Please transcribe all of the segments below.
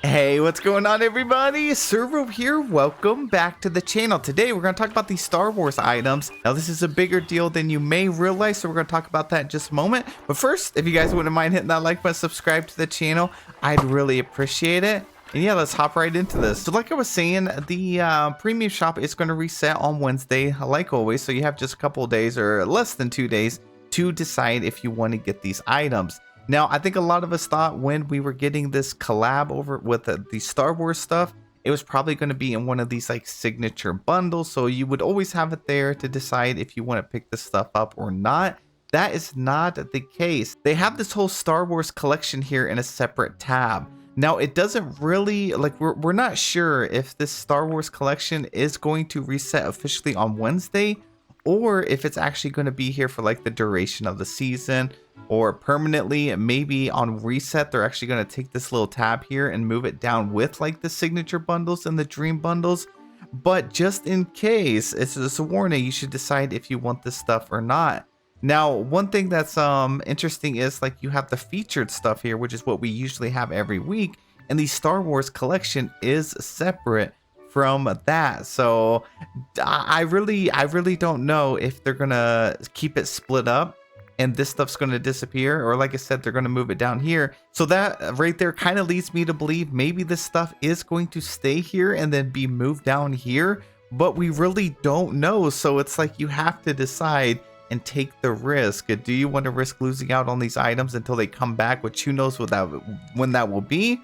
Hey, what's going on, everybody? Servo here. Welcome back to the channel. Today, we're going to talk about these Star Wars items. Now, this is a bigger deal than you may realize, so we're going to talk about that in just a moment. But first, if you guys wouldn't mind hitting that like button, subscribe to the channel, I'd really appreciate it. And yeah, let's hop right into this. So like I was saying, the premium shop is going to reset on Wednesday, like always. So you have just a couple of days or less than 2 days to decide if you want to get these items. Now, I think a lot of us thought when we were getting this collab over with the Star Wars stuff, it was probably going to be in one of these like signature bundles. So you would always have it there to decide if you want to pick this stuff up or not. That is not the case. They have this whole Star Wars collection here in a separate tab. Now, it doesn't really, like, we're not sure if this Star Wars collection is going to reset officially on Wednesday, or if it's actually going to be here for like the duration of the season or permanently. Maybe on reset they're actually going to take this little tab here and move it down with like the signature bundles and the dream bundles. But just in case, it's just a warning, you should decide if you want this stuff or not. Now, one thing that's interesting is like you have the featured stuff here, which is what we usually have every week, and the Star Wars collection is separate from that. So I really don't know if they're gonna keep it split up and this stuff's gonna disappear, or like I said, they're gonna move it down here. So that right there kind of leads me to believe maybe this stuff is going to stay here and then be moved down here, but we really don't know. So it's like you have to decide and take the risk. Do you want to risk losing out on these items until they come back, which who knows when that will be?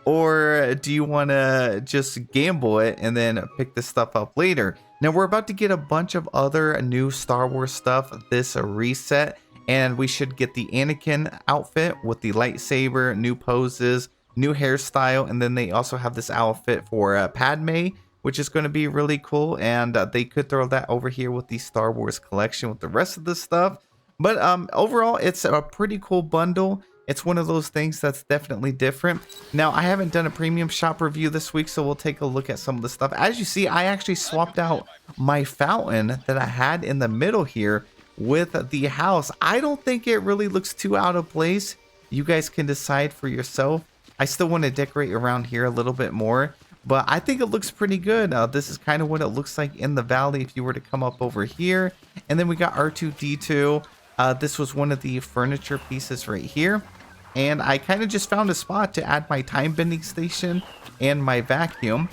Or do you want to just gamble it and then pick this stuff up later? Now, we're about to get a bunch of other new Star Wars stuff this reset, and we should get the Anakin outfit with the lightsaber, new poses, new hairstyle, and then they also have this outfit for Padme, which is going to be really cool, and they could throw that over here with the Star Wars collection with the rest of the stuff. But overall, it's a pretty cool bundle. It's one of those things that's definitely different. Now, I haven't done a premium shop review this week, so we'll take a look at some of the stuff. As you see, I actually swapped out my fountain that I had in the middle here with the house. I don't think it really looks too out of place. You guys can decide for yourself. I still want to decorate around here a little bit more, but I think it looks pretty good. This is kind of what it looks like in the valley if you were to come up over here. And then we got R2-D2. This was one of the furniture pieces right here. And I kind of just found a spot to add my time bending station and my vacuum.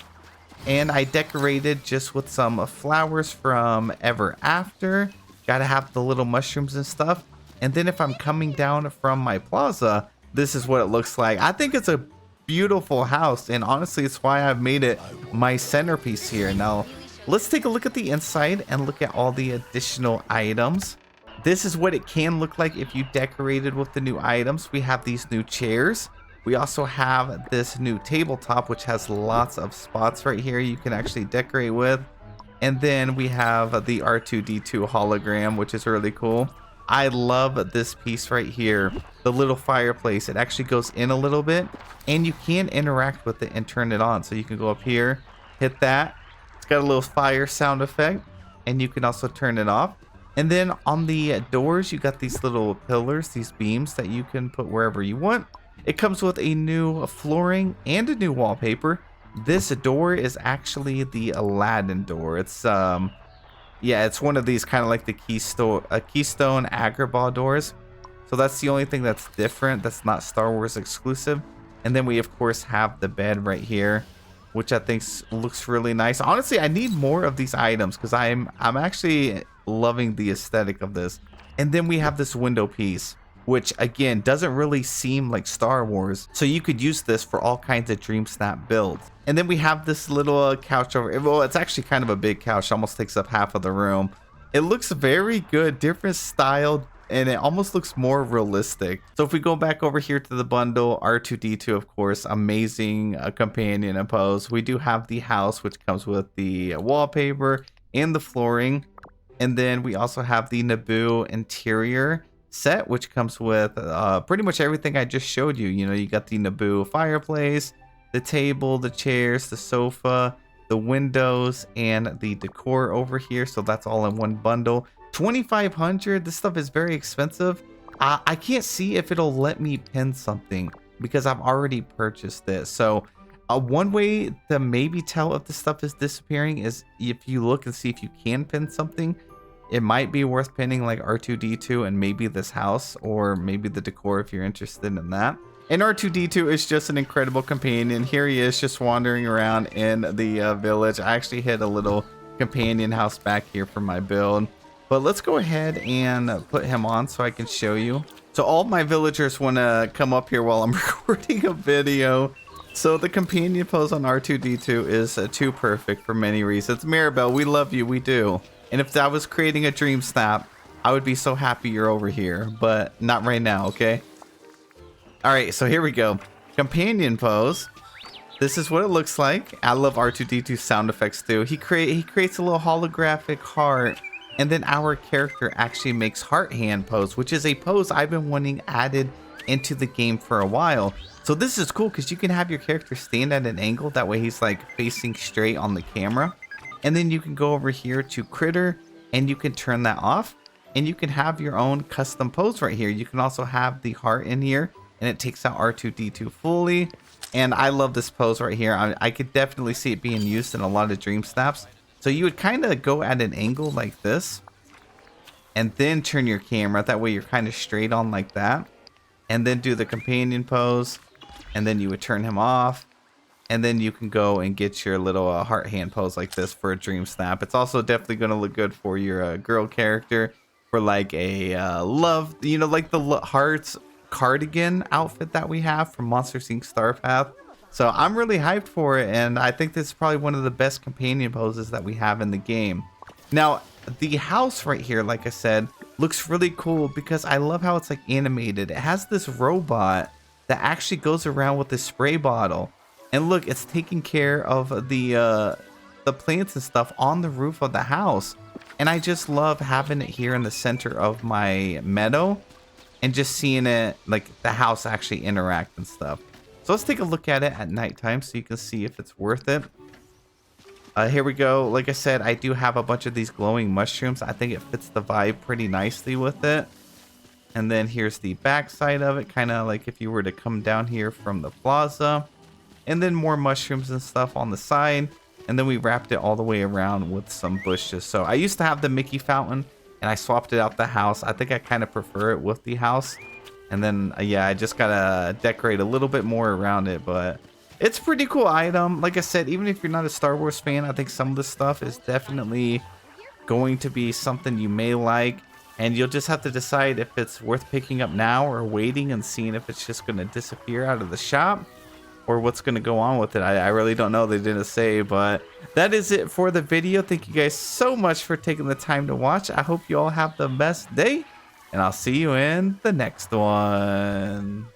And I decorated just with some flowers from Ever After. Gotta have the little mushrooms and stuff. And then if I'm coming down from my plaza, this is what it looks like. I think it's a beautiful house, and honestly, it's why I've made it my centerpiece here. Now, let's take a look at the inside and look at all the additional items. This is what it can look like if you decorated with the new items. We have these new chairs. We also have this new tabletop, which has lots of spots right here you can actually decorate with. And then we have the R2-D2 hologram, which is really cool. I love this piece right here, the little fireplace. It actually goes in a little bit, and you can interact with it and turn it on. So you can go up here, hit that. It's got a little fire sound effect, and you can also turn it off. And then on the doors, you got these little pillars, these beams that you can put wherever you want. It comes with a new flooring and a new wallpaper. This door is actually the Aladdin door. It's yeah, it's one of these kind of like the Keystone Agrabah doors. So that's the only thing that's different. That's not Star Wars exclusive. And then we of course have the bed right here, which I think looks really nice. Honestly, I need more of these items because I'm actually loving the aesthetic of this. And then we have this window piece, which again doesn't really seem like Star Wars, so you could use this for all kinds of Dream Snap builds. And then we have this little couch over, well, it's actually kind of a big couch, almost takes up half of the room. It looks very good, different style, and it almost looks more realistic. So if we go back over here to the bundle, R2-D2, of course, amazing companion and pose. We do have the house, which comes with the wallpaper and the flooring. And then we also have the Naboo interior set, which comes with pretty much everything I just showed you. You know, you got the Naboo fireplace, the table, the chairs, the sofa, the windows, and the decor over here. So that's all in one bundle. $2,500. This stuff is very expensive. I can't see if it'll let me pin something because I've already purchased this. So One way to maybe tell if the stuff is disappearing is if you look and see if you can pin something. It might be worth pinning like R2-D2 and maybe this house, or maybe the decor if you're interested in that. And R2-D2 is just an incredible companion. Here he is just wandering around in the village. I actually hid a little companion house back here for my build. But let's go ahead and put him on so I can show you. So all my villagers want to come up here while I'm recording a video. So the companion pose on R2-D2 is too perfect for many reasons. Mirabelle, we love you, we do. And if I was creating a dream snap, I would be so happy you're over here, but not right now, okay? All right, so here we go. Companion pose. This is what it looks like. I love R2-D2 sound effects too. He creates a little holographic heart, and then our character actually makes heart hand pose, which is a pose I've been wanting added into the game for a while. So this is cool because you can have your character stand at an angle. That way he's like facing straight on the camera. And then you can go over here to critter and you can turn that off. And you can have your own custom pose right here. You can also have the heart in here and it takes out R2-D2 fully. And I love this pose right here. I could definitely see it being used in a lot of dream snaps. So you would kind of go at an angle like this and then turn your camera. That way you're kind of straight on like that. And then do the companion pose. And then you would turn him off. And then you can go and get your little heart hand pose like this for a dream snap. It's also definitely going to look good for your girl character. For like a love, you know, like the hearts cardigan outfit that we have from Monsters Inc. Starpath. So I'm really hyped for it. And I think this is probably one of the best companion poses that we have in the game. Now, the house right here, like I said, looks really cool because I love how it's like animated. It has this robot that actually goes around with this spray bottle. And look, it's taking care of the plants and stuff on the roof of the house. And I just love having it here in the center of my meadow and just seeing it, like the house actually interact and stuff. So let's take a look at it at nighttime so you can see if it's worth it. Here we go. Like I said, I do have a bunch of these glowing mushrooms. I think it fits the vibe pretty nicely with it. And then here's the back side of it, kind of like if you were to come down here from the plaza. And then more mushrooms and stuff on the side. And then we wrapped it all the way around with some bushes. So I used to have the Mickey fountain and I swapped it out the house. I think I kind of prefer it with the house. And then, yeah, I just gotta decorate a little bit more around it. But it's a pretty cool item. Like I said, even if you're not a Star Wars fan, I think some of this stuff is definitely going to be something you may like. And you'll just have to decide if it's worth picking up now or waiting and seeing if it's just going to disappear out of the shop. Or what's going to go on with it. I really don't know. They didn't say, but that is it for the video. Thank you guys so much for taking the time to watch. I hope you all have the best day, and I'll see you in the next one.